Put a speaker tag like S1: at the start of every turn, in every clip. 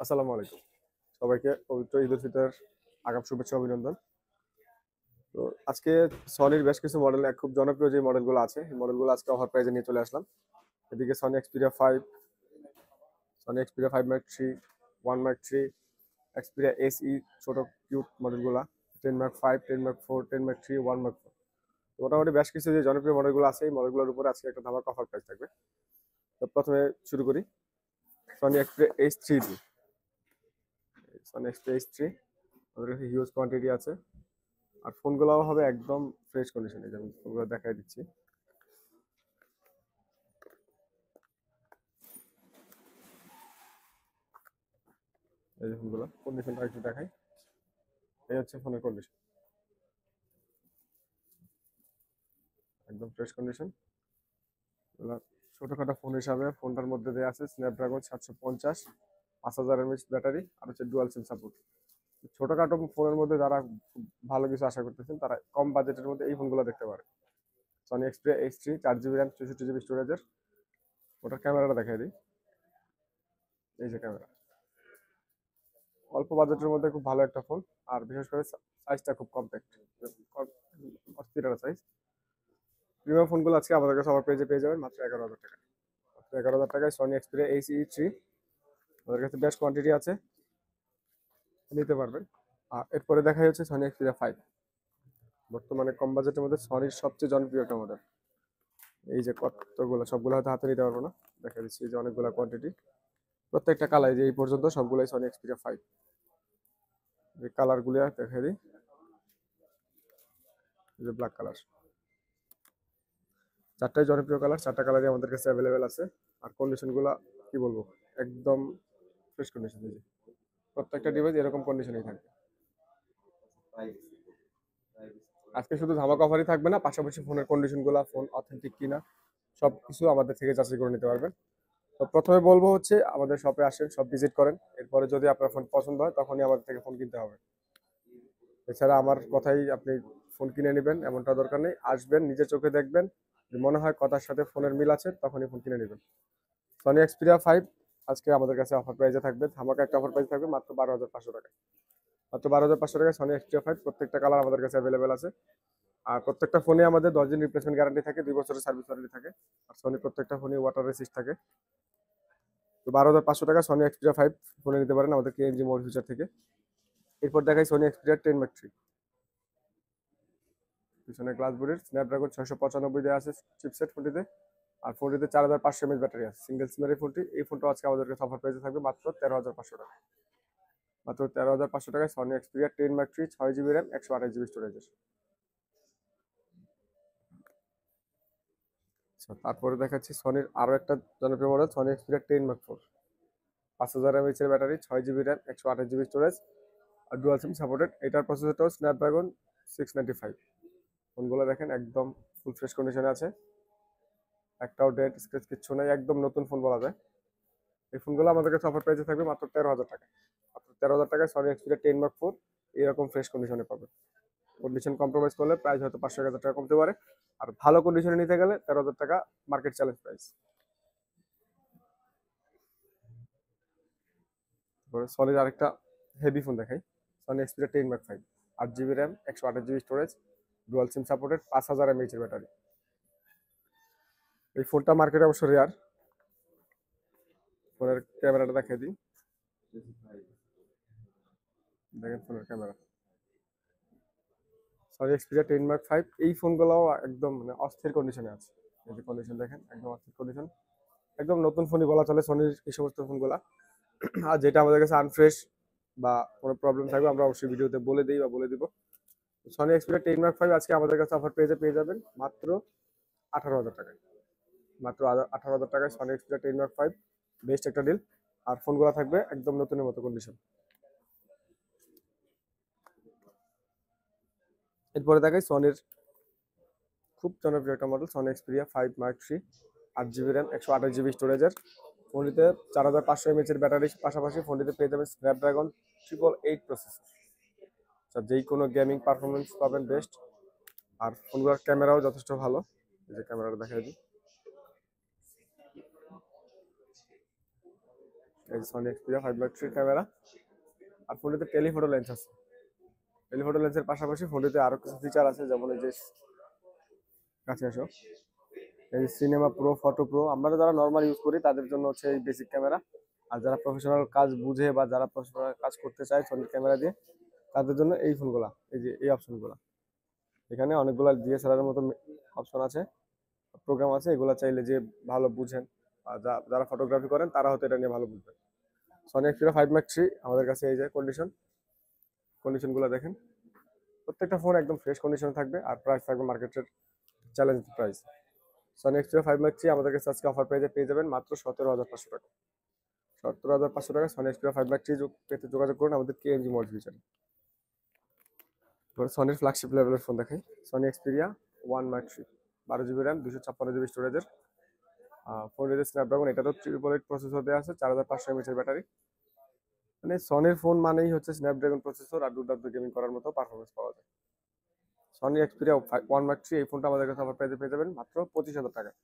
S1: আসসালামু আলাইকুম। সবাইকে পবিত্র ঈদ উল ফিতরের আগাম শুভেচ্ছা অভিনন্দন। তো আজকে সনির বেশ কিছু মডেল খুব জনপ্রিয় যে মডেলগুলো আছে, এই মডেলগুলো আজকে অফার প্রাইজে নিয়ে চলে আসলাম। এদিকে Sony Xperia 5, Sony Xperia 5 mark 3, 1 mark 3, Xperia SE ছোট কিউট মডেলগুলা, 10 মার্ক 5, 10 মার্ক 4, 10 মার্ক 3, 1 মার্ক 4। মোটামুটি বেশ কিছু যে জনপ্রিয় মডেলগুলো আছে, এই মডেলগুলোর উপরে আজকে একটা ধামাকা অফার প্রাইস থাকবে। তো প্রথমে শুরু করি সনি এক্সপিরিয়া H3 দিয়ে। সনি এক্সপিরিয়া H3 আমাদের কাছে হিউজ কোয়ান্টিটি আছে। আর ফোনগুলো হবে একদম ফ্রেশ কন্ডিশনে, যেমন ফোনগুলো দেখাই দিচ্ছি। এই যে ফোনগুলো কন্ডিশনটা একটু দেখাই। এই হচ্ছে ফোনের কন্ডিশন, একদম ফ্রেশ কন্ডিশন। ছোটখাটো ফোন হিসাবে ফোনটার মধ্যে দেওয়া আছে স্ন্যাপড্রাগন 750, 5000 এমএএইচ ব্যাটারি, আর হচ্ছে ডুয়াল সিম সাপোর্ট। ছোটখাটো ফোনের মধ্যে যারা খুব ভালো কিছু আশা করতেছেন তারা কম বাজেটের মধ্যে এই ফোনগুলো দেখতে পারে। Sony Xperia H3, 4 GB RAM, 64 GB স্টোরেজের। ওটার ক্যামেরাটা দেখাই দিই। এই যে ক্যামেরা, অল্প বাজেটের মধ্যে খুব ভালো একটা ফোন। আর বিশেষ করে সাইজটা খুব কম্প্যাক্ট, অস্থির সাইজ। প্রিমিয়াম ফোনগুলো আজকে আমাদের কাছে আমার পেজে পেয়ে যাবেন মাত্র 11,000 টাকা। মাত্র 11,000 টাকায় সনি এক্সপিরিয়া ACE3 আমাদের কাছে বেশ কোয়ান্টিটি আছে, নিতে পারবেন। আর এরপরে দেখা যাচ্ছে সনি এক্সপিরিয়া 5, বর্তমানে কম বাজেটের মধ্যে সনির সবচেয়ে জনপ্রিয় একটা মডেল। এই যে কতগুলো, সবগুলো হয়তো হাতে নিতে পারবো না, দেখা দিচ্ছি যে অনেকগুলো কোয়ান্টিটি। প্রত্যেকটা কালার যে এই পর্যন্ত সবগুলোই সনি এক্সপিরিয়া 5। এই কালারগুলো দেখা দিই। এই যে ব্ল্যাক কালার, চারটাই জনপ্রিয় কালার, চারটা কালারই আমাদের কাছে অ্যাভেলেবেল আছে। আর কন্ডিশনগুলো কি বলবো, একদম ফ্রেশ কন্ডিশন। এই যে প্রত্যেকটা ডিভাইস এরকম কন্ডিশনেই থাকবে। আজকে শুধু ধামাকা অফারই থাকবে না, পাশাপাশি ফোনের কন্ডিশনগুলো, ফোন অথেন্টিক কিনা সবকিছু আমাদের থেকে যাচাই করে নিতে পারবেন। তো প্রথমে বলবো হচ্ছে আমাদের শপে আসেন, সব ভিজিট করেন। এরপরে যদি আপনার ফোন পছন্দ হয় তখনই আমাদের থেকে ফোন কিনতে হবে। এছাড়া আমার কথাই আপনি ফোন কিনে নেবেন এমনটা দরকার নেই। আসবেন, নিজের চোখে দেখবেন, যদি মনে হয় কথার সাথে ফোনের মিল আছে তখনই ফোন কিনে নেবেন। সনি এক্সপিরিয়া 5 আজকে আমাদের কাছে অফার প্রাইসে থাকবে, ধামাকা একটা অফার প্রাইস থাকবে মাত্র 12,500 টাকা। মাত্র 12,500 টাকায় সনি এক্সপিরিয়া 5, প্রত্যেকটা কালার আমাদের কাছে অ্যাভেলেবেল আছে। আর প্রত্যেকটা ফোনে আমাদের 10 দিন রিপ্লেসমেন্ট গ্যারান্টি থাকে, 2 বছরের সার্ভিস ওয়ারেন্টি থাকে। আর সনি প্রত্যেকটা ফোনে ওয়াটার রেসিস্ট থাকে। তো 12,500 টাকা সনি এক্সপিরিয়া 5 ফোনে নিতে পারেন আমাদের কেএনজি মোবাইল ফিচার থেকে। এরপর দেখাই সনি এক্সপিরিয়া 10 মার্ক 3। পিছনে গ্লাস বডির স্ন্যাপড্রাগন 695 দেওয়া আছে চিপসেট ফোনটিতে। আর ফোনটিতে 4500 এমএএইচ ব্যাটারি আছে, সিঙ্গেল সিমের এই ফোনটি। এই ফোনটা আজকে আমাদের কাছে অফার প্রাইসে থাকবে মাত্র 13,500 টাকা। মাত্র 13,500 টাকায় Sony Xperia 10 mark 3, 6 GB RAM, 128 GB স্টোরেজের। আচ্ছা, তারপরে দেখাচ্ছি সনির আরো একটা জনপ্রিয় model Sony Xperia 10 mark 4, 5000 mAh এর battery, 6 GB RAM, 128 GB storage, আর ডুয়াল সিম সাপোর্টেড। এটার প্রসেসরটাও স্ন্যাপড্রাগন 695। ফোনগুলো দেখেন একদম ফুল ফ্রেশ কন্ডিশনে আছে, একটাও ডেট স্ক্র্যাচ কিচ্ছু নাই, একদম নতুন ফোন বলা যায়। এই ফোনগুলো আমাদের কাছে অফার প্রাইসে থাকবে মাত্র 13,000 টাকা। মাত্র 13,000 টাকায় সনি এক্সপিরিয়া 10 মার্ক 4 এরকম ফ্রেশ কন্ডিশনে পাবে। কন্ডিশন কম্প্রোমাইজ করলে প্রাইস হয়তো 500-1000 টাকা কমতে পারে। আর ভালো কন্ডিশনে নিতে গেলে 13,000 টাকা মার্কেট চ্যালেঞ্জ প্রাইস। সনির আরেকটা হেভি ফোন দেখাই, Sony Xperia 10 mark 5, 8 GB RAM, 128 GB storage, dual SIM supported, 5000 mAh এর ব্যাটারি। এই ফোনটা মার্কেটে অবশ্য রেয়ার। ফোনের ক্যামেরাটা দেখাই দিই, দেখেন ফোনের ক্যামেরা। সনি এক্সপিরিয়া 10 মার্ক 5 এই ফোনগুলোও একদম মানে অস্থির কন্ডিশনে আছে। এই যে কন্ডিশন দেখেন, একদম অস্থির কন্ডিশন, একদম নতুন ফোনই বলা চলে সনির এই সমস্ত ফোনগুলা। আর যেটা আমাদের কাছে আনফ্রেশ বা কোনো প্রবলেম থাকবে আমরা অবশ্যই ভিডিওতে বলে দিই বা বলে দিব। সনি এক্সপিরিয়া 10 মার্ক 5 আজকে আমাদের কাছে অফার পেজে পেয়ে যাবেন মাত্র 18,000 টাকায়। মাত্র 18,000 টাকায় সনি এক্সপিরিয়া 10 মার্ক 5, বেস্ট একটা ডিল। আর ফোনগুলো থাকবে একদম নতুনের মতো কন্ডিশন। এরপরে দেখাই সনির খুব জনপ্রিয় একটা model Sony Xperia 5 mark 3, 8 GB RAM, 128 GB স্টোরেজের। ফোনটিতে 4500 এমএএইচ এর ব্যাটারির পাশাপাশি ফোনটিতে পেয়ে যাবেন স্ন্যাপড্রাগন 888 প্রসেসর। যেই কোনো গেমিং পারফরমেন্স পাবেন বেস্ট। আর ফোনগুলোর ক্যামেরাও যথেষ্ট ভালো, এই যে ক্যামেরাটা দেখাই দিই। এই সনি এক্সপিরিয়া 5/3 ক্যামেরা, আর ফোনটিতে টেলিফোটো লেন্স আছে। টেলিফোটো লেন্সের পাশাপাশি ফোনটিতে আরো কিছু ফিচার আছে, যেমন এই যে কাছে আসো, এই সিনেমা প্রো, ফটো প্রো। আমরা যারা নর্মাল ইউজ করি তাদের জন্য হচ্ছে এই বেসিক ক্যামেরা, আর যারা প্রফেশনাল কাজ বুঝে বা যারা প্রফেশনাল কাজ করতে চায় সনির ক্যামেরা দিয়ে, তাদের জন্য এই ফোনগুলা, এই যে এই অপশনগুলো। এখানে অনেকগুলো ডিএসএলআর এর মতো অপশন আছে, প্রোগ্রাম আছে, এগুলো চাইলে যে ভালো বুঝেন আর যারা ফটোগ্রাফি করেন তারা হয়তো এটা নিয়ে ভালো বুঝবেন। সনি এক্সপিরিয়া 5/3 আমাদের কাছে এই যে কন্ডিশনগুলো দেখেন, প্রত্যেকটা ফোন একদম ফ্রেশ কন্ডিশনে থাকবে, আর প্রাইস থাকবে মার্কেটের চ্যালেঞ্জ প্রাইস। সনি এক্সপিরিয়া 5/3 আমাদের কাছে আজকে অফার পেয়ে যাবেন মাত্র 17,500 টাকা। 17,500 টাকা সনি এক্সপিরিয়া 5/3 পেতে যোগাযোগ করুন আমাদের কেএমজি মোবাইল ফিউচারে। এবার সনির ফ্ল্যাগশিপ লেভেলের ফোন দেখাই, Sony Xperia 1/3, 12 GB RAM, 256 GB স্টোরেজের ফোনটিতে স্ন্যাপড্রাগন, এটা তো 888 প্রসেসর দেওয়া আছে, 4500 mAh এর ব্যাটারি। মানে সনির ফোন মানেই হচ্ছে স্ন্যাপড্রাগন প্রসেসর আর দুর্দান্ত গেমিং করার মতো পারফরমেন্স পাওয়া যায়। সনি এক্সপিরিয়া 1/3 এই ফোনটা আমাদের কাছে অফার পেয়ে যাবেন মাত্র 25,000 টাকায়।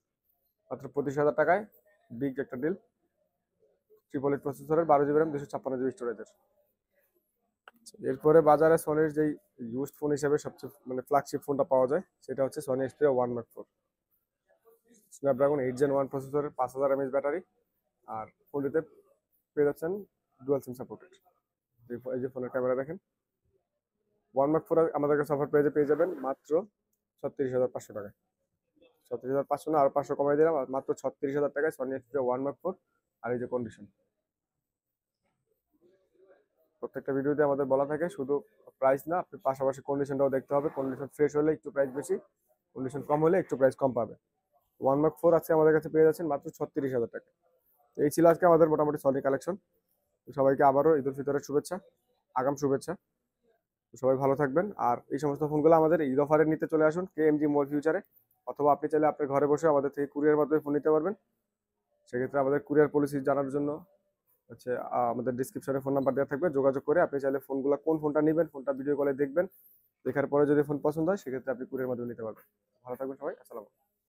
S1: মাত্র 25,000 টাকায় বিগ একটা ডিল, 888 প্রসেসরের, 12 GB র্যাম, 256 GB স্টোরেজের। এরপরে বাজারে সনির যেই ইউজড ফোন হিসেবে সবচেয়ে মানে ফ্ল্যাগশিপ ফোনটা পাওয়া যায় সেটা হচ্ছে সনি এক্সপিরিয়া 1/4, স্ন্যাপড্রাগন 8 Gen 1 প্রসেসরের, 5000 mAh ব্যাটারি, আর ফোনটিতে পেয়ে যাচ্ছেন ডুয়াল সিম সাপোর্টেড। এই যে ফোনের ক্যামেরা দেখেন, 1/4 আমাদের কাছে অফার পেয়ে যাবেন মাত্র 36,500 টাকায়। 36,500 না, আরো 500 কমাই দিলাম, মাত্র 36,000 টাকায় সনি এক্সপিরিয়া 1/4। আর এই যে কন্ডিশন, প্রত্যেকটা ভিডিওতে আমাদের বলা থাকে শুধু প্রাইস না, আপনি পাশাপাশি কন্ডিশনটাও দেখতে হবে। কন্ডিশন ফ্রেশ হলে একটু প্রাইস বেশি, কন্ডিশন কম হলে একটু প্রাইস কম পাবে। 1/4 আছে আমাদের কাছে পেয়ে যাচ্ছেন মাত্র 36,000 টাকা। এই ছিল আজকে আমাদের মোটামুটি সনি কালেকশন। সবাইকে আবারও ঈদ উল ফিতরের শুভেচ্ছা, আগাম শুভেচ্ছা। সবাই ভালো থাকবেন। আর এই সমস্ত ফোনগুলো আমাদের ঈদ অফারে নিতে চলে আসুন কেএমজি মোবাইল ফিউচারে, অথবা আপনি চাইলে আপনার ঘরে বসে আমাদের থেকে কুরিয়ার মাধ্যমে ফোন নিতে পারবেন। সেক্ষেত্রে আমাদের কুরিয়ার পলিসি জানার জন্য হচ্ছে আমাদের ডিসক্রিপশনে ফোন নাম্বার দেওয়া থাকবে, যোগাযোগ করে আপনি চাইলে ফোনগুলো কোন ফোনটা নেবেন, ফোনটা ভিডিও কলে দেখবেন, দেখার পরে যদি ফোন পছন্দ হয় সেক্ষেত্রে আপনি কুরিয়ার মাধ্যমে নিতে পারবেন। ভালো থাকবেন সবাই, আসসালাম।